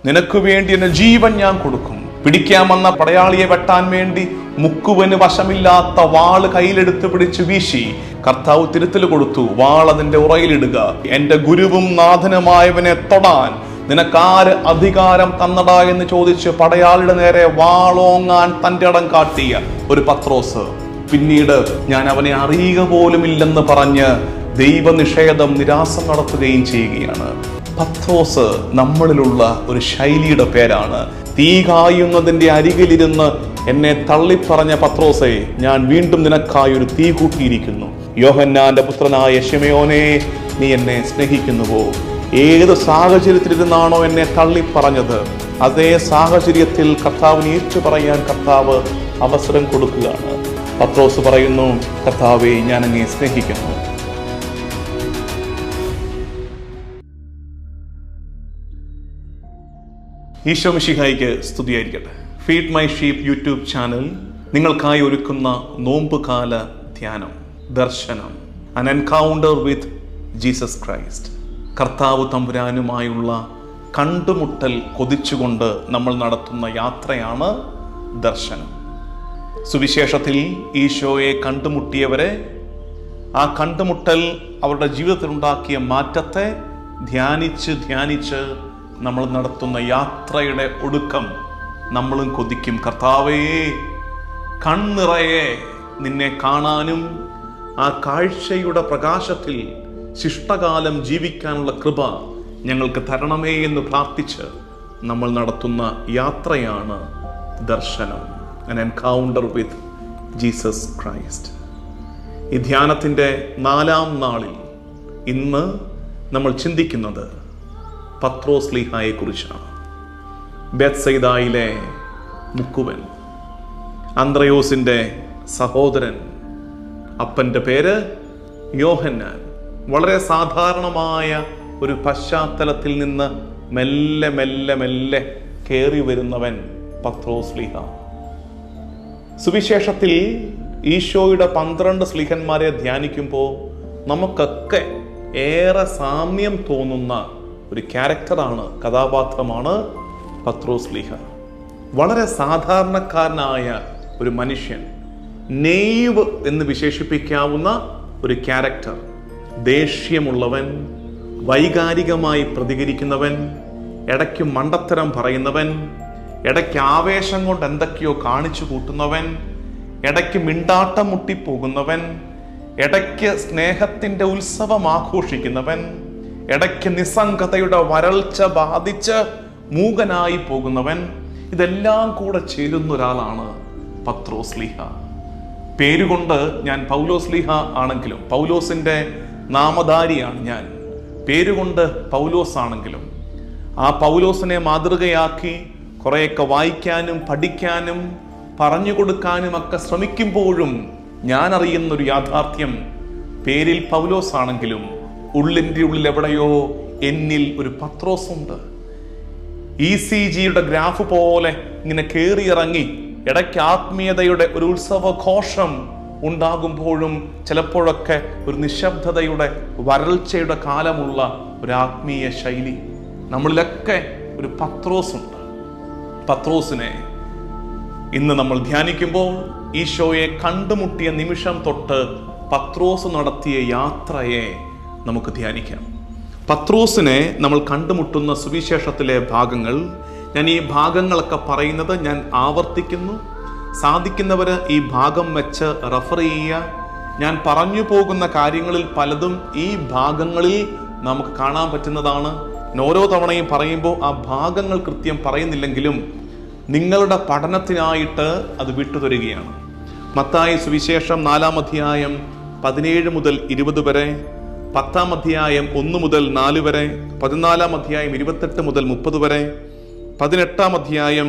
നിനക്ക് വേണ്ടി എന്റെ ജീവൻ ഞാൻ കൊടുക്കും. പിടിക്കാൻ വന്ന പടയാളിയെ വെട്ടാൻ വേണ്ടി മുക്കുവന് വശമില്ലാത്ത വാള് കയ്യിലെടുത്ത് പിടിച്ച് വീശി കർത്താവ് തിരുത്തൽ കൊടുത്തു. വാൾ അതിന്റെ ഉറയിലിടുക. എന്റെ ഗുരുവും നാഥനുമായവനെ തൊടാൻ നിനക്കാര് അധികാരം തന്നടാ എന്ന് ചോദിച്ച് പടയാളിയുടെ നേരെ വാളോങ്ങാൻ തന്റെ ഇടം കാട്ടിയ ഒരു പത്രോസ് പിന്നീട് ഞാൻ അവനെ അറിയുക പോലുമില്ലെന്ന് പറഞ്ഞ് ദൈവനിഷേധം നിരാസം നടത്തുകയും ചെയ്യുകയാണ്. പത്രോസ് നമ്മളിലുള്ള ഒരു ശൈലിയുടെ പേരാണ്. തീ കായുന്നതിന്റെ അരികിലിരുന്ന് എന്നെ തള്ളിപ്പറഞ്ഞ പത്രോസേ, ഞാൻ വീണ്ടും നിനക്കായി ഒരു തീ കൂട്ടിയിരിക്കുന്നു. യോഹന്നാന്റെ പുത്രനായ ശിമയോനെ, നീ എന്നെ സ്നേഹിക്കുന്നുവോ? ഏത് സാഹചര്യത്തിലിരുന്നാണോ എന്നെ തള്ളിപ്പറഞ്ഞത്, അതേ സാഹചര്യത്തിൽ കർത്താവിനെ ഏറ്റു പറയാൻ കർത്താവ് അവസരം കൊടുക്കുകയാണ്. പത്രോസ് പറയുന്നു, കർത്താവേ, ഞാൻ അങ്ങയെ സ്നേഹിക്കുന്നു. ഈശോ മിശിഹായിക്ക് സ്തുതിയായിരിക്കട്ടെ. Feed my sheep YouTube channel നിങ്ങൾക്കായി ഒരുക്കുന്ന നോമ്പുകാല ധ്യാനം, ദർശനം, അൻ എൻകൗണ്ടർ വിത്ത് ജീസസ് ക്രൈസ്റ്റ്. കർത്താവ് തമ്പുരാനുമായുള്ള കണ്ടുമുട്ടൽ കൊതിച്ചുകൊണ്ട് നമ്മൾ നടത്തുന്ന യാത്രയാണ് ദർശനം. സുവിശേഷത്തിൽ ഈശോയെ കണ്ടുമുട്ടിയവരെ, ആ കണ്ടുമുട്ടൽ അവരുടെ ജീവിതത്തിൽ ഉണ്ടാക്കിയ മാറ്റത്തെ ധ്യാനിച്ച് നമ്മൾ നടത്തുന്ന യാത്രയുടെ ഒടുക്കം നമ്മളും കൊതിക്കും. കർത്താവേ, കണ്ണിറയെ നിന്നെ കാണാനും ആ കാഴ്ചയുടെ പ്രകാശത്തിൽ ശിഷ്ടകാലം ജീവിക്കാനുള്ള കൃപ ഞങ്ങൾക്ക് തരണമേ എന്ന് പ്രാർത്ഥിച്ച് നമ്മൾ നടത്തുന്ന യാത്രയാണ് ദർശനം, an encounter with Jesus Christ. ഈ ധ്യാനത്തിൻ്റെ 4ാം നാളിൽ ഇന്ന് നമ്മൾ ചിന്തിക്കുന്നത് പത്രോസ് ലീഹായെ കുറിച്ചാണ്. ബെത്സയിദായിലെ മുക്കുവൻ, അന്ത്രയോസിന്റെ സഹോദരൻ, അപ്പന്റെ പേര് യോഹന്നാൻ. വളരെ സാധാരണമായ ഒരു പശ്ചാത്തലത്തിൽ നിന്ന് മെല്ലെ മെല്ലെ മെല്ലെ കയറി വരുന്നവൻ പത്രോസ് ലീഹ. സുവിശേഷത്തിൽ ഈശോയുടെ 12 സ്ലീഹന്മാരെ ധ്യാനിക്കുമ്പോൾ നമുക്കൊക്കെ ഏറെ സാമ്യം തോന്നുന്ന ഒരു ക്യാരക്ടറാണ്, കഥാപാത്രമാണ് പത്രോസ് ലീഹ. വളരെ സാധാരണക്കാരനായ ഒരു മനുഷ്യൻ, നെയ്വ് എന്ന് വിശേഷിപ്പിക്കാവുന്ന ഒരു ക്യാരക്ടർ. ദേഷ്യമുള്ളവൻ, വൈകാരികമായി പ്രതികരിക്കുന്നവൻ, ഇടയ്ക്ക് മണ്ടത്തരം പറയുന്നവൻ, ഇടയ്ക്ക് ആവേശം കൊണ്ട് എന്തൊക്കെയോ കാണിച്ചു കൂട്ടുന്നവൻ, ഇടയ്ക്ക് മിണ്ടാട്ടം മുട്ടിപ്പോകുന്നവൻ, ഇടയ്ക്ക് സ്നേഹത്തിന്റെ ഉത്സവം ആഘോഷിക്കുന്നവൻ, ഇടയ്ക്ക് നിസ്സംഗതയുടെ വരൾച്ച ബാധിച്ച് മൂകനായി പോകുന്നവൻ. ഇതെല്ലാം കൂടെ ചേരുന്ന ഒരാളാണ് പത്രോസ് ലീഹ. പേരുകൊണ്ട് ഞാൻ പൗലോസ് ലീഹ ആണെങ്കിലും, പൗലോസിന്റെ നാമധാരിയാണ് ഞാൻ, പേരുകൊണ്ട് പൗലോസ് ആണെങ്കിലും ആ പൗലോസിനെ മാതൃകയാക്കി കുറേയൊക്കെ വായിക്കാനും പഠിക്കാനും പറഞ്ഞു കൊടുക്കാനും ഒക്കെ ശ്രമിക്കുമ്പോഴും ഞാൻ അറിയുന്നൊരു യാഥാർത്ഥ്യം, പേരിൽ പൗലോസ് ആണെങ്കിലും ഉള്ളിൻ്റെ ഉള്ളിൽ എവിടെയോ എന്നിൽ ഒരു പത്രോസ് ഉണ്ട്. ECGയുടെ ഗ്രാഫ് പോലെ ഇങ്ങനെ കയറിയിറങ്ങി ഇടയ്ക്ക് ആത്മീയതയുടെ ഒരു ഉത്സവഘോഷം ഉണ്ടാകുമ്പോഴും ചിലപ്പോഴൊക്കെ ഒരു നിശബ്ദതയുടെ വരൾച്ചയുടെ കാലമുള്ള ഒരു ആത്മീയ ശൈലി. നമ്മളിലൊക്കെ ഒരു പത്രോസ് ഉണ്ട്. പത്രോസിനെ ഇന്ന് നമ്മൾ ധ്യാനിക്കുമ്പോൾ ഈശോയെ കണ്ടുമുട്ടിയ നിമിഷം തൊട്ട് പത്രോസ് നടത്തിയ യാത്രയെ നമുക്ക് ധ്യാനിക്കാം. പത്രോസിനെ നമ്മൾ കണ്ടുമുട്ടുന്ന സുവിശേഷത്തിലെ ഭാഗങ്ങൾ, ഞാൻ ഈ ഭാഗങ്ങളൊക്കെ പറയുന്നത് ഞാൻ ആവർത്തിക്കുന്നു. സാധിക്കുന്നവര് ഈ ഭാഗം വെച്ച് റെഫർ ചെയ്യുക. ഞാൻ പറഞ്ഞു പോകുന്ന കാര്യങ്ങളിൽ പലതും ഈ ഭാഗങ്ങളിൽ നമുക്ക് കാണാൻ പറ്റുന്നതാണ്. ഓരോ തവണയും പറയുമ്പോൾ ആ ഭാഗങ്ങൾ കൃത്യം പറയുന്നില്ലെങ്കിലും നിങ്ങളുടെ പഠനത്തിനായിട്ട് അത് വിട്ടുതരികയാണ്. മത്തായി സുവിശേഷം 4-ാം അധ്യായം 17 മുതൽ 20 വരെ, 10-ാം അധ്യായം 1 മുതൽ 4 വരെ, 14-ാം അധ്യായം 28 മുതൽ 30 വരെ, 18-ാം അധ്യായം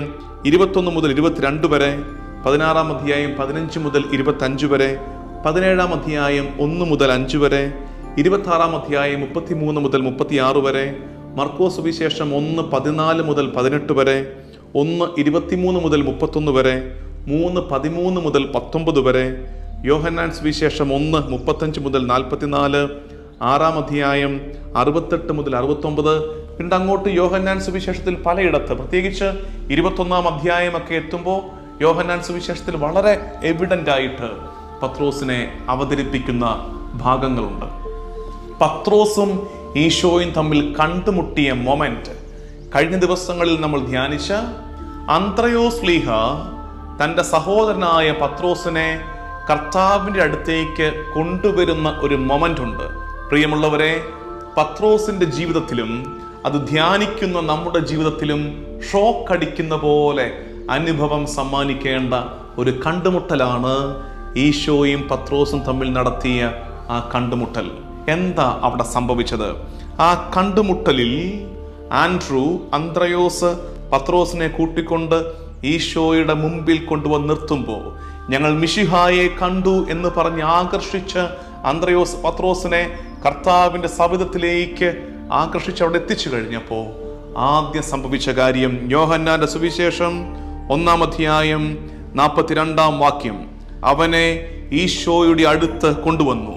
21 മുതൽ 22 വരെ, 16-ാം അധ്യായം 15 മുതൽ 25 വരെ, 17-ാം അധ്യായം 1 മുതൽ 5 വരെ, 26-ാം അധ്യായം 33 മുതൽ 36 വരെ, മർക്കോസ് സുവിശേഷം 1:14 മുതൽ 18 വരെ, 1:23 മുതൽ 31 വരെ, 3:13 മുതൽ 19 വരെ, യോഹന്നാൻ സുവിശേഷം 1:35 മുതൽ 44, 6-ാം അധ്യായം 68 മുതൽ 69, പിന്നീട് അങ്ങോട്ട് യോഹന്നാൻ സുവിശേഷത്തിൽ പലയിടത്ത്, പ്രത്യേകിച്ച് 21-ാം അധ്യായമൊക്കെ എത്തുമ്പോൾ യോഹന്നാൻ സുവിശേഷത്തിൽ വളരെ എവിഡന്റ് ആയിട്ട് പത്രോസിനെ അവതരിപ്പിക്കുന്ന ഭാഗങ്ങളുണ്ട്. പത്രോസും ഈശോയും തമ്മിൽ കണ്ടുമുട്ടിയ മൊമെന്റ് കഴിഞ്ഞ ദിവസങ്ങളിൽ നമ്മൾ ധ്യാനിച്ച അന്ത്രയോസ് ശ്ലീഹ തൻ്റെ സഹോദരനായ പത്രോസിനെ കർത്താവിൻ്റെ അടുത്തേക്ക് കൊണ്ടുവരുന്ന ഒരു മൊമെന്റ് ഉണ്ട്. പ്രിയമുള്ളവരെ, പത്രോസിന്റെ ജീവിതത്തിലും അത് ധ്യാനിക്കുന്ന നമ്മുടെ ജീവിതത്തിലും ഷോക്ക് അടിക്കുന്ന പോലെ അനുഭവം സമ്മാനിക്കേണ്ട ഒരു കണ്ടുമുട്ടലാണ് ഈശോയും പത്രോസും തമ്മിൽ നടത്തിയ ആ കണ്ടുമുട്ടൽ. എന്താ അവിടെ സംഭവിച്ചത്? ആ കണ്ടുമുട്ടലിൽ ആൻഡ്രൂ, അന്ത്രയോസ് പത്രോസിനെ കൂട്ടിക്കൊണ്ട് ഈശോയുടെ മുമ്പിൽ കൊണ്ടുവന്ന് നിർത്തുമ്പോൾ, ഞങ്ങൾ മിശിഹായെ കണ്ടു എന്ന് പറഞ്ഞ് ആകർഷിച്ച് അന്ത്രയോസ് പത്രോസിനെ കർത്താവിന്റെ സവിധത്തിലേക്ക് ആകർഷിച്ച് അവിടെ എത്തിച്ചു കഴിഞ്ഞപ്പോൾ ആദ്യം സംഭവിച്ച കാര്യം യോഹന്നാന്റെ സുവിശേഷം 1-ാം അധ്യായം 42-ാം വാക്യം, അവനെ ഈശോയുടെ അടുത്ത് കൊണ്ടുവന്നു.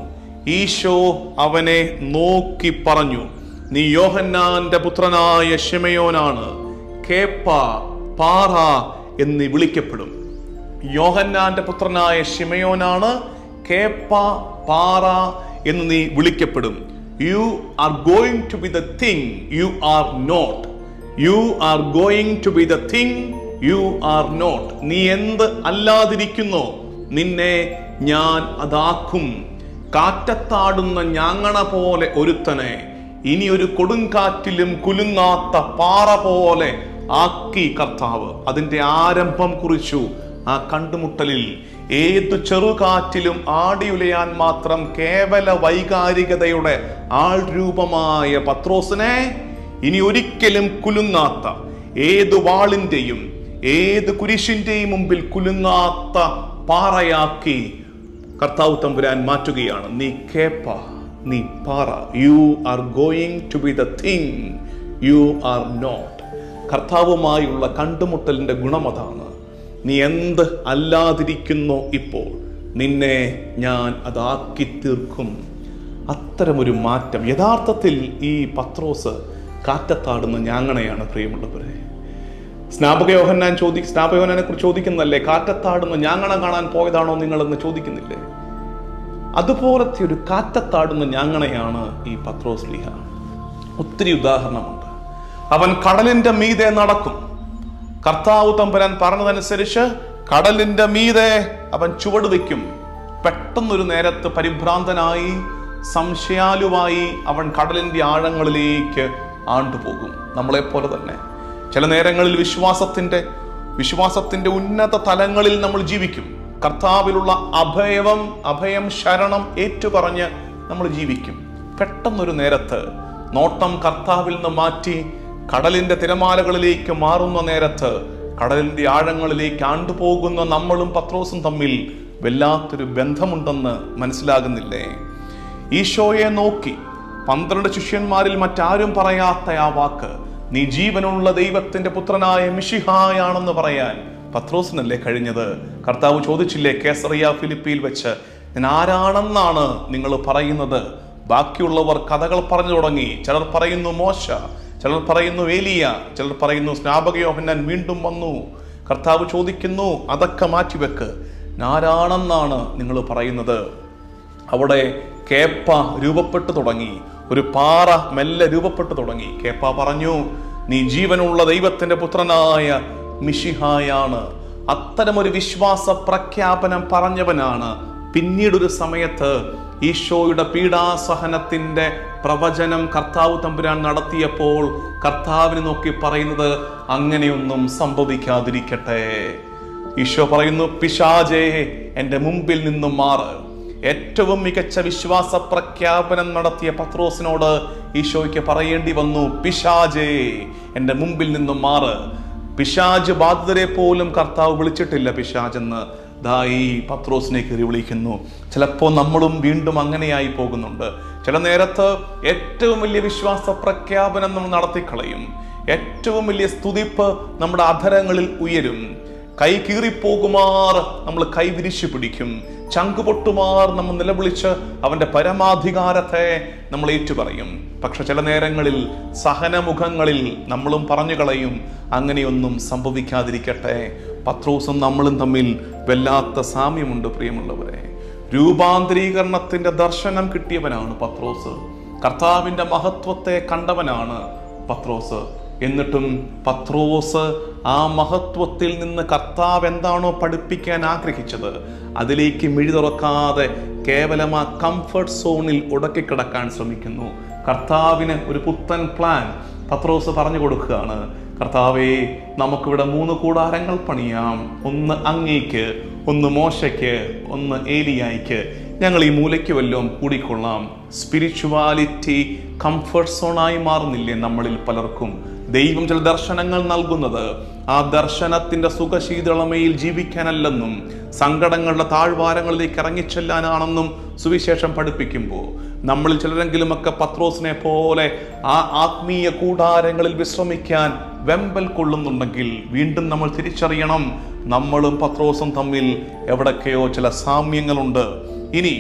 ഈശോ അവനെ നോക്കി പറഞ്ഞു, നീ യോഹന്നാന്റെ പുത്രനായ ശിമയോനാണ്, കേപ്പ, പാറ എന്ന് വിളിക്കപ്പെടും. യോഹന്നാന്റെ പുത്രനായ ശിമയോനാണ്, കേപ്പ, പാറ എന്ന് നീ വിളിക്കപ്പെടും. You are going to be the thing you are not. You are going to be the thing you are not. നീ എന്ത് അല്ലാതിരിക്കുന്നോ നിന്നെ ഞാൻ അതാക്കും. കാറ്റത്താടുന്ന ഞാങ്ങണ പോലെ ഒരുത്തനെ ഇനി ഒരു കൊടുങ്കാറ്റിലും കുലുങ്ങാത്ത പാറ പോലെ ആക്കി കർത്താവ്. അതിന്റെ ആരംഭം കുറിച്ചു ആ കണ്ടുമുട്ടലിൽ. ഏതു ചെറുകാറ്റിലും ആടിയുലയാൻ മാത്രം കേവല വൈകാരികതയുടെ ആൾ രൂപമായ പത്രോസിനെ ഇനി ഒരിക്കലും കുലുങ്ങാത്ത, ഏതു വാളിന്റെയും ഏത് കുരിശിന്റെയും മുമ്പിൽ കുലുങ്ങാത്ത പാറയാക്കി കർത്താവ് തമ്പുരാൻ മാറ്റുകയാണ്. നീ കേപ്പ, നീ പാറ. You are going to be the thing you are not. കർത്താവുമായുള്ള കണ്ടുമുട്ടലിന്റെ ഗുണമതാണ്. നീ എന്ത് അല്ലാതിരിക്കുന്നോ ഇപ്പോൾ നിന്നെ ഞാൻ അതാക്കി തീർക്കും. അത്തരമൊരു മാറ്റം. യഥാർത്ഥത്തിൽ ഈ പത്രോസ് കാറ്റത്താടുന്ന ഞാങ്ങണയാണ്. പ്രിയമുള്ളവരെ, സ്നാപക യോഹന്നാനെ കുറിച്ച് ചോദിക്കുന്നല്ലേ, കാറ്റത്താടുന്ന ഞാങ്ങണ കാണാൻ പോയതാണോ നിങ്ങളെന്ന് ചോദിക്കുന്നില്ലേ? അതുപോലത്തെ ഒരു കാറ്റത്താടുന്ന ഞാങ്ങണയാണ് ഈ പത്രോസ് ശ്ലീഹ. ഒത്തിരി ഉദാഹരണമുണ്ട്. അവൻ കടലിന്റെ മീതെ നടക്കും. കർത്താവ് തമ്പുരാൻ പറഞ്ഞതനുസരിച്ച് കടലിന്റെ മീതെ അവൻ ചുവട് വയ്ക്കും. പെട്ടെന്നൊരു നേരത്ത് പരിഭ്രാന്തനായി സംശയാലുവായി അവൻ കടലിന്റെ ആഴങ്ങളിലേക്ക് ആണ്ടുപോകും. നമ്മളെപ്പോലെ തന്നെ ചില നേരങ്ങളിൽ വിശ്വാസത്തിന്റെ ഉന്നത തലങ്ങളിൽ നമ്മൾ ജീവിക്കും. കർത്താവിലുള്ള അഭയം ശരണം ഏറ്റുപറഞ്ഞ് നമ്മൾ ജീവിക്കും. പെട്ടെന്നൊരു നേരത്ത് നോട്ടം കർത്താവിൽ നിന്ന് മാറ്റി കടലിന്റെ തിരമാലകളിലേക്ക് മാറുന്ന നേരത്ത് കടലിന്റെ ആഴങ്ങളിലേക്ക് ആണ്ടുപോകുന്ന നമ്മളും പത്രോസും തമ്മിൽ വല്ലാത്തൊരു ബന്ധമുണ്ടെന്ന് മനസ്സിലാകുന്നില്ലേ? ഈശോയെ നോക്കി 12 ശിഷ്യന്മാരിൽ മറ്റാരും പറയാത്ത ആ വാക്ക്, നീ ജീവനുള്ള ദൈവത്തിന്റെ പുത്രനായ മിശിഹായാണെന്ന് പറയാൻ പത്രോസിനല്ലേ കഴിഞ്ഞത്? കർത്താവ് ചോദിച്ചില്ലേ കേസറിയ ഫിലിപ്പിയിൽ വെച്ച്, ഞാൻ ആരാണെന്നാണ് നിങ്ങൾ പറയുന്നത്? ബാക്കിയുള്ളവർ കഥകൾ പറഞ്ഞു തുടങ്ങി. ചിലർ പറയുന്നു മോശ, ചിലർ പറയുന്നു ഏലിയ, ചിലർ പറയുന്നു സ്നാപക യോഹന്നാൻ വീണ്ടും വന്നു. കർത്താവ് ചോദിക്കുന്നു, അതൊക്കെ മാറ്റിവെക്ക്, ആരാണെന്നാണ് നിങ്ങൾ പറയുന്നത്? അവിടെ കേപ്പ രൂപപ്പെട്ടു തുടങ്ങി. ഒരു പാറ മെല്ലെ രൂപപ്പെട്ടു തുടങ്ങി. കേപ്പ പറഞ്ഞു, നീ ജീവനുള്ള ദൈവത്തിന്റെ പുത്രനായ മിശിഹായാണ്. അത്തരമൊരു വിശ്വാസ പ്രഖ്യാപനം പറഞ്ഞവനാണ് പിന്നീടൊരു സമയത്ത് ഈശോയുടെ പീഡാസഹനത്തിന്റെ പ്രവചനം കർത്താവ് തമ്പുരാൻ നടത്തിയപ്പോൾ കർത്താവിനെ നോക്കി പറയുന്നത്, അങ്ങനെയൊന്നും സംഭവിക്കാതിരിക്കട്ടെ. ഈശോ പറയുന്നു, പിശാചേ എന്റെ മുമ്പിൽ നിന്നും മാറ്. ഏറ്റവും മികച്ച വിശ്വാസ പ്രഖ്യാപനം നടത്തിയ പത്രോസിനോട് ഈശോയ്ക്ക് പറയേണ്ടി വന്നു, പിശാചേ എന്റെ മുമ്പിൽ നിന്നും മാറ്. പിശാച് ബാധിതരെ പോലും കർത്താവ് വിളിച്ചിട്ടില്ല പിശാചെന്ന്. ഈ പത്രോസിനെ കയറി വിളിക്കുന്നു. ചിലപ്പോൾ നമ്മളും വീണ്ടും അങ്ങനെയായി പോകുന്നുണ്ട്. ചില നേരത്ത് ഏറ്റവും വലിയ വിശ്വാസ പ്രഖ്യാപനം നമ്മൾ നടത്തിക്കളയും. ഏറ്റവും വലിയ സ്തുതിപ്പ് നമ്മുടെ അധരങ്ങളിൽ ഉയരും. കൈ കീറിപ്പോകുമാർ നമ്മൾ കൈ വിരിച്ചു പിടിക്കും. ചങ്കുപൊട്ടുമാർ നമ്മൾ നിലവിളിച്ച് അവന്റെ പരമാധികാരത്തെ നമ്മൾ ഏറ്റുപറയും. പക്ഷെ ചില നേരങ്ങളിൽ സഹനമുഖങ്ങളിൽ നമ്മളും പറഞ്ഞു കളയും. അങ്ങനെയൊന്നും സംഭവിക്കാതിരിക്കട്ടെ. പത്രോസും നമ്മളും തമ്മിൽ വല്ലാത്ത സാമ്യമുണ്ട് പ്രിയമുള്ളവരെ. രൂപാന്തരീകരണത്തിന്റെ ദർശനം കിട്ടിയവനാണ് പത്രോസ്. കർത്താവിന്റെ മഹത്വത്തെ കണ്ടവനാണ് പത്രോസ്. എന്നിട്ടും പത്രോസ് ആ മഹത്വത്തിൽ നിന്ന് കർത്താവ് എന്താണോ പഠിപ്പിക്കാൻ ആഗ്രഹിച്ചത് അതിലേക്ക് മിഴി തുറക്കാതെ കേവലം ആ കംഫർട്ട് സോണിൽ ഉടക്കിക്കിടക്കാൻ ശ്രമിക്കുന്നു. കർത്താവിന് ഒരു പുത്തൻ പ്ലാൻ പത്രോസ് പറഞ്ഞു കൊടുക്കുകയാണ്. കർത്താവേ, നമുക്കിവിടെ 3 കൂടാരങ്ങൾ പണിയാം. ഒന്ന് അങ്ങേക്ക്, ഒന്ന് മോശയ്ക്ക്, ഒന്ന് ഏലിയായിക്ക്. ഞങ്ങൾ ഈ മൂലയ്ക്ക് വല്ലതും കൂടിക്കൊള്ളാം. സ്പിരിച്വാലിറ്റി കംഫർട്ട് സോണായി മാറുന്നില്ലേ നമ്മളിൽ പലർക്കും? ദൈവം ചില ദർശനങ്ങൾ നൽകുന്നത് ആ ദർശനത്തിന്റെ സുഖശീതളമയിൽ ജീവിക്കാനല്ലെന്നും സങ്കടങ്ങളുടെ താഴ്വാരങ്ങളിലേക്ക് ഇറങ്ങിച്ചെല്ലാനാണെന്നും സുവിശേഷം പഠിപ്പിക്കുമ്പോൾ നമ്മളിൽ ചിലരെങ്കിലുമൊക്കെ പത്രോസിനെ പോലെ ആ ആത്മീയ കൂടാരങ്ങളിൽ വിശ്രമിക്കാൻ വെമ്പൽ കൊള്ളുന്നുണ്ടെങ്കിൽ വീണ്ടും നമ്മൾ തിരിച്ചറിയണം, നമ്മളും പത്രോസും തമ്മിൽ എവിടൊക്കെയോ ചില സാമ്യങ്ങളുണ്ട്. ഇനി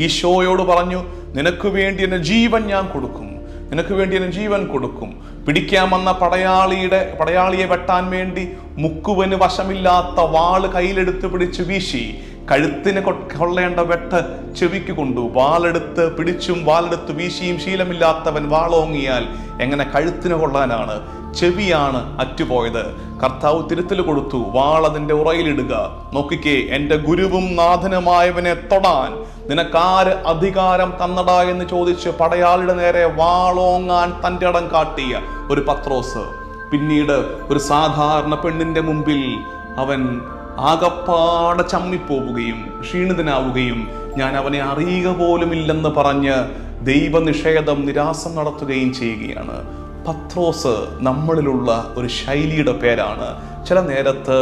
ഈശോയോട് പറഞ്ഞു, നിനക്ക് വേണ്ടി എന്റെ ജീവൻ ഞാൻ കൊടുക്കും, നിനക്ക് വേണ്ടി എന്നെ ജീവൻ കൊടുക്കും. പിടിക്കാൻ വന്ന പടയാളിയെ വെട്ടാൻ വേണ്ടി മുക്കുവന് വശമില്ലാത്ത വാള് കയ്യിലെടുത്ത് പിടിച്ച് വീശി കഴുത്തിന് കൊള്ളേണ്ട വെട്ട് ചെവിക്ക് കൊണ്ടു. വാളെടുത്ത് പിടിച്ചും വാളെടുത്ത് വീശിയും ശീലമില്ലാത്തവൻ വാളോങ്ങിയാൽ എങ്ങനെ കഴുത്തിന് കൊള്ളാനാണ്? ചെവിയാണ് അറ്റുപോയത്. കർത്താവ് തിരുത്തൽ കൊടുത്തു, വാളതിന്റെ ഉറയിലിടുക. നോക്കിക്കേ, എന്റെ ഗുരുവും നാഥനുമായവനെ തൊടാൻ നിനക്കാര് അധികാരം തന്നടാ എന്ന് ചോദിച്ച് പടയാളിയുടെ നേരെ വാളോങ്ങാൻ തന്റെ ഇടം കാട്ടിയ ഒരു പത്രോസ് പിന്നീട് ഒരു സാധാരണ പെണ്ണിന്റെ മുമ്പിൽ അവൻ ആകപ്പാടെ ചമ്മിപ്പോവുകയും ക്ഷീണിതനാവുകയും ഞാൻ അവനെ അറിയുക പോലുമില്ലെന്ന് പറഞ്ഞ് ദൈവനിഷേധം നിരാസം നടത്തുകയും ചെയ്യുകയാണ്. പത്രോസ് നമ്മളിലുള്ള ഒരു ശൈലിയുടെ പേരാണ്. ചില നേരത്ത്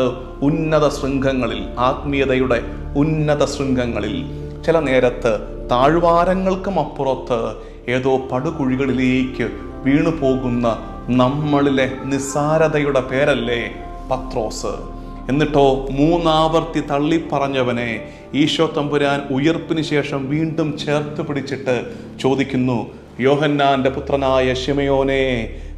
ഉന്നത ശൃംഖങ്ങളിൽ, ആത്മീയതയുടെ ഉന്നത ശൃംഖങ്ങളിൽ, ചില നേരത്ത് താഴ്വാരങ്ങൾക്കും അപ്പുറത്ത് ഏതോ പടുകുഴികളിലേക്ക് വീണു പോകുന്ന നമ്മളിലെ നിസ്സാരതയുടെ പേരല്ലേ പത്രോസ്. എന്നിട്ടോ 3 ആവർത്തി തള്ളിപ്പറഞ്ഞവനെ ഈശോ തമ്പുരാൻ ഉയർപ്പിന് ശേഷം വീണ്ടും ചേർത്ത് പിടിച്ചിട്ട് ചോദിക്കുന്നു, യോഹന്നാന്റെ പുത്രനായ ശിമയോനെ,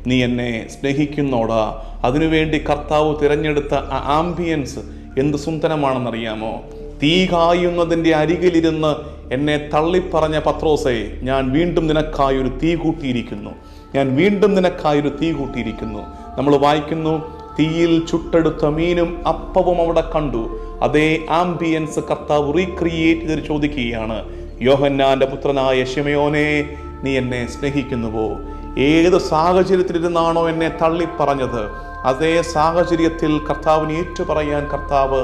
നീ എന്നെ സ്നേഹിക്കുന്നോടാ? അതിനുവേണ്ടി കർത്താവ് തിരഞ്ഞെടുത്ത ആ ആംബിയൻസ് എന്ത് സുന്ദരമാണെന്നറിയാമോ? തീ കായുന്നതിൻ്റെ അരികിലിരുന്ന് എന്നെ തള്ളിപ്പറഞ്ഞ പത്രോസേ, ഞാൻ വീണ്ടും നിനക്കായൊരു തീ കൂട്ടിയിരിക്കുന്നു, ഞാൻ വീണ്ടും നിനക്കായൊരു തീ കൂട്ടിയിരിക്കുന്നു. നമ്മൾ വായിക്കുന്നു, തീയിൽ ചുട്ടെടുത്ത മീനും അപ്പവും അവിടെ കണ്ടു. അതേ ആംബിയൻസ് കർത്താവ് റീക്രിയേറ്റ് ചെയ്ത് ചോദിക്കുകയാണ്, യോഹന്നാന്റെ പുത്രനായ ശിമയോനെ, നീ എന്നെ സ്നേഹിക്കുന്നുവോ? ഏത് സാഹചര്യത്തിലിരുന്നാണോ എന്നെ തള്ളിപ്പറഞ്ഞത് അതേ സാഹചര്യത്തിൽ കർത്താവിനെ ഏറ്റുപറയാൻ കർത്താവ്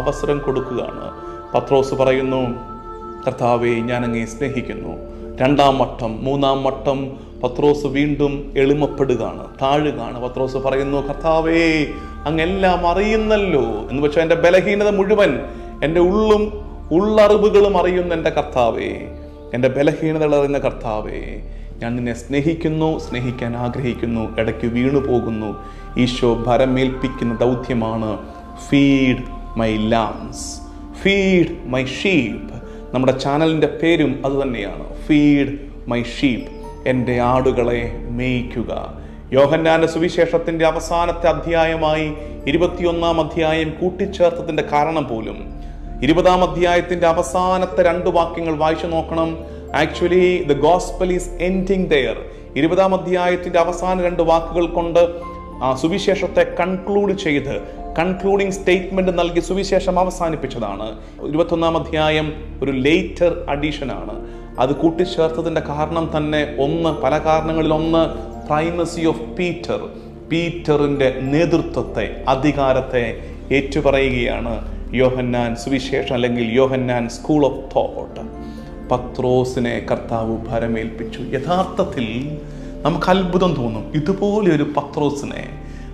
അവസരം കൊടുക്കുകയാണ്. പത്രോസ് പറയുന്നു, കർത്താവെ, ഞാൻ അങ്ങേ സ്നേഹിക്കുന്നു. 2ാം വട്ടം 3ാം വട്ടം പത്രോസ് വീണ്ടും എളിമപ്പെടുകയാണ്, താഴുകയാണ്. പത്രോസ് പറയുന്നു, കർത്താവേ, അങ്ങെല്ലാം അറിയുന്നല്ലോ എന്ന് വെച്ചാൽ എൻ്റെ ബലഹീനത മുഴുവൻ, എൻ്റെ ഉള്ളറിവുകളും അറിയുന്ന എൻ്റെ കർത്താവേ, എൻ്റെ ബലഹീനതകൾ അറിയുന്ന കർത്താവേ, ഞാൻ നിന്നെ സ്നേഹിക്കുന്നു, സ്നേഹിക്കാൻ ആഗ്രഹിക്കുന്നു, ഇടയ്ക്ക് വീണു പോകുന്നു. ഈശോ ഭരമേൽപ്പിക്കുന്ന ദൗത്യമാണ് feed my lamps, feed my sheep. നമ്മുടെ ചാനലിൻ്റെ പേരും അതുതന്നെയാണ്, ഫീഡ് മൈ ഷീപ്പ്, എൻ്റെ ആടുകളെ മേയ്ക്കുക. യോഹന്നാന്റെ സുവിശേഷത്തിൻ്റെ അവസാനത്തെ അധ്യായമായി 21ാം അധ്യായം കൂട്ടിച്ചേർത്തതിൻ്റെ കാരണം പോലും 20ാം അധ്യായത്തിൻ്റെ അവസാനത്തെ 2 വാക്യങ്ങൾ വായിച്ചു നോക്കണം. Actually the gospel is ending there. 20ാം അധ്യായത്തിൻ്റെ അവസാന 2 വാക്കുകൾ കൊണ്ട് ആ സുവിശേഷത്തെ കൺക്ലൂഡ് ചെയ്ത് കൺക്ലൂഡിംഗ് സ്റ്റേറ്റ്മെന്റ് നൽകി സുവിശേഷം അവസാനിപ്പിച്ചതാണ്. 21ാം അധ്യായം ഒരു ലേറ്റർ അഡീഷനാണ്. അത് കൂട്ടിച്ചേർത്തതിൻ്റെ കാരണം തന്നെ പല കാരണങ്ങളിൽ ഒന്ന് പ്രൈമസി ഓഫ് പീറ്ററിന്റെ നേതൃത്വത്തെ, അധികാരത്തെ ഏറ്റുപറയുകയാണ് യോഹന്നാൻ സുവിശേഷം, അല്ലെങ്കിൽ യോഹന്നാൻ സ്കൂൾ ഓഫ് തോട്ട്. പത്രോസിനെ കർത്താവ് ഭരമേൽപ്പിച്ചു. യഥാർത്ഥത്തിൽ നമുക്ക് അത്ഭുതം തോന്നും, ഇതുപോലെ ഒരു പത്രോസിനെ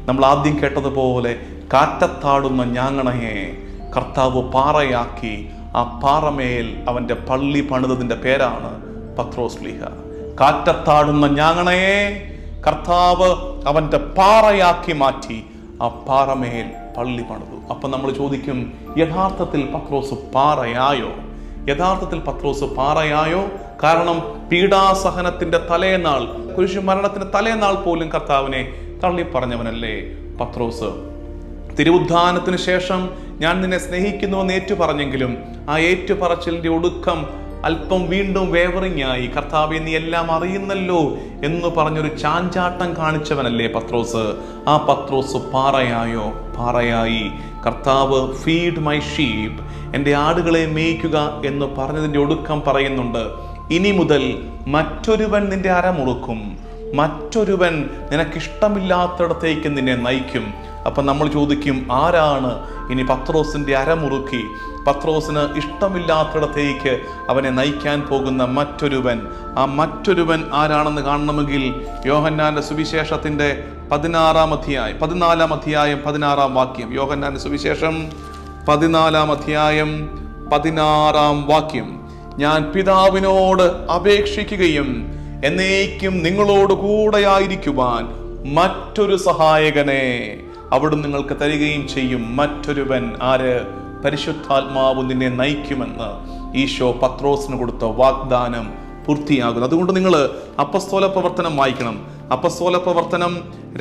നമ്മൾ ആദ്യം കേട്ടതുപോലെ കാറ്റത്താടുന്ന ഞാങ്ങണയെ കർത്താവ് പാറയാക്കി. ആ പാറമേൽ അവന്റെ പള്ളി പണിതതിന്റെ പേരാണ് പത്രോസ് ശ്ലീഹ. കാറ്റത്താടുന്ന ഞാങ്ങണയെ കർത്താവ് അവന്റെ പാറയാക്കി മാറ്റി. ആ പാറമേൽ പള്ളി പണിതു. അപ്പം നമ്മൾ ചോദിക്കും, യഥാർത്ഥത്തിൽ പത്രോസ് പാറയായോ? യഥാർത്ഥത്തിൽ പത്രോസ് പാറയായോ? കാരണം പീഡാസഹനത്തിന്റെ തലേനാൾ, കുരിശു മരണത്തിന്റെ തലേനാൾ പോലും കർത്താവിനെ തള്ളി പറഞ്ഞവനല്ലേ പത്രോസ്. തിരുവുദ്ധാനത്തിന് ശേഷം ഞാൻ നിന്നെ സ്നേഹിക്കുന്നുവെന്ന് ഏറ്റു പറഞ്ഞെങ്കിലും ആ ഏറ്റുപറച്ചിലിന്റെ ഒടുക്കം അല്പം വീണ്ടും വേവറിങ്ങായി. കർത്താവെ, നീ എല്ലാം അറിയുന്നല്ലോ എന്ന് പറഞ്ഞൊരു ചാഞ്ചാട്ടം കാണിച്ചവനല്ലേ പത്രോസ്. ആ പത്രോസ് പാറയായോ? പാറയായി. കർത്താവ് ഫീഡ് മൈ ഷീപ്പ്, എൻ്റെ ആടുകളെ മേയ്ക്കുക എന്ന് പറഞ്ഞതിൻ്റെ ഒടുക്കം പറയുന്നുണ്ട്, ഇനി മുതൽ മറ്റൊരുവൻ നിന്റെ അരമുറുക്കും, മറ്റൊരുവൻ നിനക്കിഷ്ടമില്ലാത്തിടത്തേക്ക് നിന്നെ നയിക്കും. അപ്പം നമ്മൾ ചോദിക്കും, ആരാണ് ഇനി പത്രോസിന്റെ അരമുറുക്കി പത്രോസിന് ഇഷ്ടമില്ലാത്തിടത്തേക്ക് അവനെ നയിക്കാൻ പോകുന്ന മറ്റൊരുവൻ? ആ മറ്റൊരുവൻ ആരാണെന്ന് കാണണമെങ്കിൽ യോഹന്നാന്റെ സുവിശേഷത്തിന്റെ 14 അധ്യായം 16 വാക്യം. യോഹന്നാന്റെ സുവിശേഷം 14 അധ്യായം 16 ഞാൻ പിതാവിനോട് അപേക്ഷിക്കുകയും എന്നേക്കും നിങ്ങളോട് കൂടെയായിരിക്കുവാൻ മറ്റൊരു സഹായകനെ അവിടുന്ന് നിങ്ങൾക്ക് തരികയും ചെയ്യും. മറ്റൊരുവൻ ആര്? പരിശുദ്ധാത്മാവ് നിന്നെ നയിക്കുമെന്ന് ഈശോ പത്രോസിന് കൊടുത്ത വാഗ്ദാനം പൂർത്തിയാകുന്നു. അതുകൊണ്ട് നിങ്ങൾ അപ്പസ്തോല പ്രവർത്തനം വായിക്കണം. അപ്പസ്തോല പ്രവർത്തനം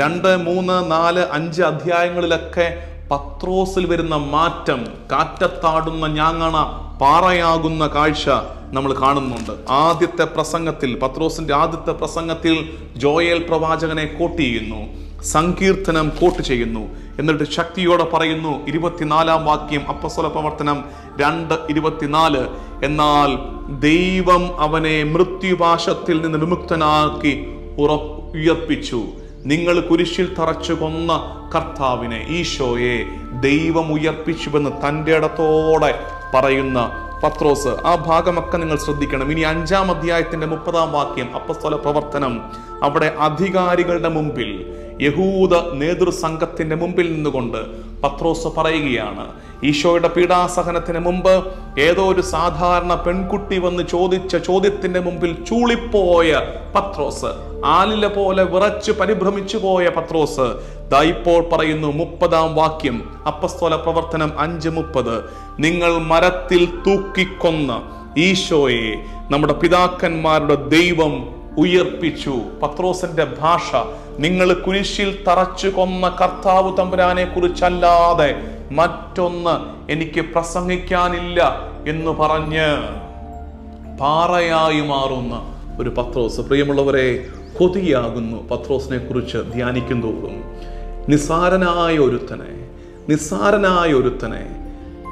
2, 3, 4, 5 അധ്യായങ്ങളിലൊക്കെ പത്രോസിൽ വരുന്ന മാറ്റം, കാറ്റത്താടുന്ന ഞാങ്ങണ പാറയാകുന്ന കാഴ്ച നമ്മൾ കാണുന്നുണ്ട്. ആദ്യത്തെ പ്രസംഗത്തിൽ, പത്രോസിന്റെ ആദ്യത്തെ പ്രസംഗത്തിൽ ജോയേൽ പ്രവാചകനെ കോട്ട് ചെയ്യുന്നു, സങ്കീർത്തനം കോട്ട് ചെയ്യുന്നു, എന്നിട്ട് ശക്തിയോടെ പറയുന്നു. 24 വാക്യം അപ്പസ്തോല പ്രവർത്തനം 2:24, എന്നാൽ ദൈവം അവനെ മൃത്യുപാശത്തിൽ നിന്ന് വിമുക്തനാക്കി ഉയർപ്പിച്ചു. നിങ്ങൾ കുരിശിൽ തറച്ചു കൊന്ന കർത്താവിനെ, ഈശോയെ ദൈവം ഉയർപ്പിച്ചുവെന്ന് തൻ്റെ ഇടത്തോടെ പറയുന്ന പത്രോസ്. ആ ഭാഗമൊക്കെ നിങ്ങൾ ശ്രദ്ധിക്കണം. ഇനി 5-ാം അധ്യായത്തിന്റെ 30-ാം വാക്യം അപ്പസ്തോല പ്രവർത്തനം. അവിടെ അധികാരികളുടെ മുമ്പിൽ, യഹൂദ നേതൃസംഘത്തിന്റെ മുമ്പിൽ നിന്നുകൊണ്ട് പത്രോസ് പറയുകയാണ്, ഈശോയുടെ പീഡാസഹനത്തിന് മുമ്പ് ഏതോ ഒരു സാധാരണ പെൺകുട്ടി വന്ന് ചോദിച്ച ചോദ്യത്തിന്റെ മുമ്പിൽ ചൂളിപ്പോയ പത്രോസ്, ആലില പോലെ വിറച്ച് പരിഭ്രമിച്ചു പോയ പത്രോസ് ഇപ്പോൾ പറയുന്നു. 30-ാം വാക്യം അപ്പസ്തോല പ്രവർത്തനം 5:30, നിങ്ങൾ മരത്തിൽ തൂക്കിക്കൊന്ന ഈശോയെ നമ്മുടെ പിതാക്കന്മാരുടെ ദൈവം ഉയർപ്പിച്ചു. പത്രോസിന്റെ ഭാഷ, നിങ്ങൾ കുരിശിൽ തറച്ചു കൊന്ന കർത്താവ് തമ്പുരാനെ കുറിച്ചല്ലാതെ മറ്റൊന്ന് എനിക്ക് പ്രസംഗിക്കാനില്ല എന്ന് പറഞ്ഞ് പാറയായി മാറുന്ന ഒരു പത്രോസ്. പ്രിയമുള്ളവരെ, കൊതിയാകുന്നു പത്രോസിനെ കുറിച്ച് ധ്യാനിക്കും തോറും. നിസ്സാരനായ ഒരുത്തനെ,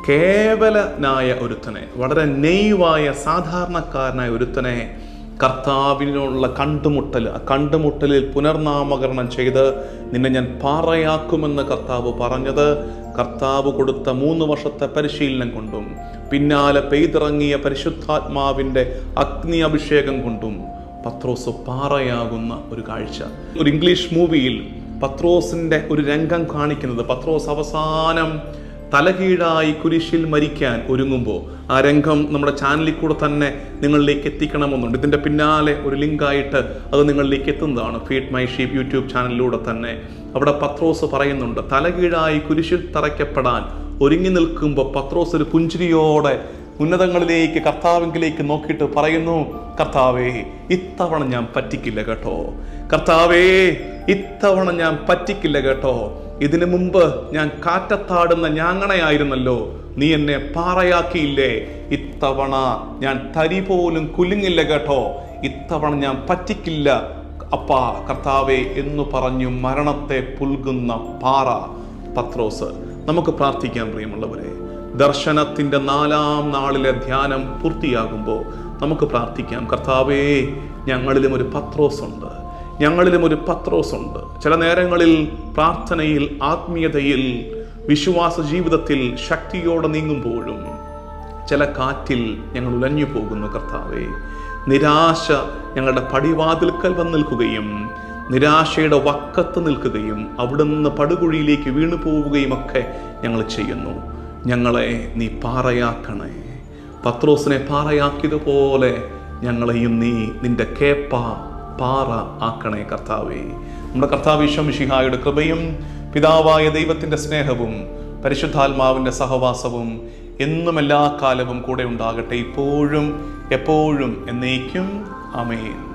കേവലനായ ഒരുത്തനെ, വളരെ നെയ്വായ സാധാരണക്കാരനായ ഒരുത്തനെ കർത്താവിനുള്ള കണ്ടുമുട്ടലിൽ പുനർനാമകരണം ചെയ്ത് നിന്നെ ഞാൻ പാറയാക്കുമെന്ന് കർത്താവ് പറഞ്ഞത്, കർത്താവ് കൊടുത്ത 3 വർഷത്തെ പരിശീലനം കൊണ്ടും പിന്നാലെ പെയ്തിറങ്ങിയ പരിശുദ്ധാത്മാവിന്റെ അഗ്നി അഭിഷേകം കൊണ്ടും പത്രോസ് പാറയാകുന്ന ഒരു കാഴ്ച. ഒരു ഇംഗ്ലീഷ് മൂവിയിൽ പത്രോസിന്റെ ഒരു രംഗം കാണിക്കുന്നത്, പത്രോസ് അവസാനം തലകീഴായി കുരിശിൽ മരിക്കാൻ ഒരുങ്ങുമ്പോൾ ആ രംഗം നമ്മുടെ ചാനലിൽ കൂടെ തന്നെ നിങ്ങളിലേക്ക് എത്തിക്കണമെന്നുണ്ട്. ഇതിൻ്റെ പിന്നാലെ ഒരു ലിങ്കായിട്ട് അത് നിങ്ങളിലേക്ക് എത്തുന്നതാണ്, ഫീഡ് മൈ ഷീപ്പ് യൂട്യൂബ് ചാനലിലൂടെ തന്നെ. അവിടെ പത്രോസ് പറയുന്നുണ്ട്, തലകീഴായി കുരിശിൽ തറയ്ക്കപ്പെടാൻ ഒരുങ്ങി നിൽക്കുമ്പോൾ പത്രോസ് ഒരു പുഞ്ചിരിയോടെ ഉന്നതങ്ങളിലേക്ക്, കർത്താവിലേക്ക് നോക്കിയിട്ട് പറയുന്നു, കർത്താവേ ഇത്തവണ ഞാൻ പറ്റിക്കില്ല കേട്ടോ, കർത്താവേ ഇത്തവണ ഞാൻ പറ്റിക്കില്ല കേട്ടോ. ഇതിനു മുമ്പ് ഞാൻ കാറ്റത്താടുന്ന ഞാങ്ങണയായിരുന്നല്ലോ, നീ എന്നെ പാറയാക്കിയില്ലേ, ഇത്തവണ ഞാൻ തരി പോലും കുലുങ്ങില്ല കേട്ടോ, ഇത്തവണ ഞാൻ പറ്റിക്കില്ല അപ്പാ കർത്താവേ എന്ന് പറഞ്ഞു മരണത്തെ പുൽകുന്ന പാറ പത്രോസ്. നമുക്ക് പ്രാർത്ഥിക്കാം പ്രിയമുള്ളവരെ. ദർശനത്തിന്റെ 4-ാം നാളിലെ ധ്യാനം പൂർത്തിയാകുമ്പോൾ നമുക്ക് പ്രാർത്ഥിക്കാം, കർത്താവേ ഞങ്ങളിലും ഒരു പത്രോസ് ഉണ്ട്. ചില നേരങ്ങളിൽ പ്രാർത്ഥനയിൽ, ആത്മീയതയിൽ, വിശ്വാസ ജീവിതത്തിൽ ശക്തിയോടെ നീങ്ങുമ്പോഴും ചില കാറ്റിൽ ഞങ്ങൾ ഉലഞ്ഞു പോകുന്നു കർത്താവേ. നിരാശ ഞങ്ങളുടെ പടിവാതിൽക്കൽ വന്ന് നിൽക്കുകയും നിരാശയുടെ വക്കത്ത് നിൽക്കുകയും അവിടുന്ന് പടുകുഴിയിലേക്ക് വീണു പോവുകയും ഒക്കെ ഞങ്ങൾ ചെയ്യുന്നു. ഞങ്ങളെ നീ പാറയാക്കണേ. പത്രോസിനെ പാറയാക്കിയതുപോലെ ഞങ്ങളെയും നീ നിന്റെ പാറ ആക്കണേ കർത്താവേ. നമ്മുടെ കർത്താവ് ഈശോ മിശിഹായുടെ കൃപയും പിതാവായ ദൈവത്തിന്റെ സ്നേഹവും പരിശുദ്ധാത്മാവിന്റെ സഹവാസവും എന്നും എല്ലാ കാലവും കൂടെ ഉണ്ടാകട്ടെ, ഇപ്പോഴും എപ്പോഴും എന്നേക്കും. ആമേൻ.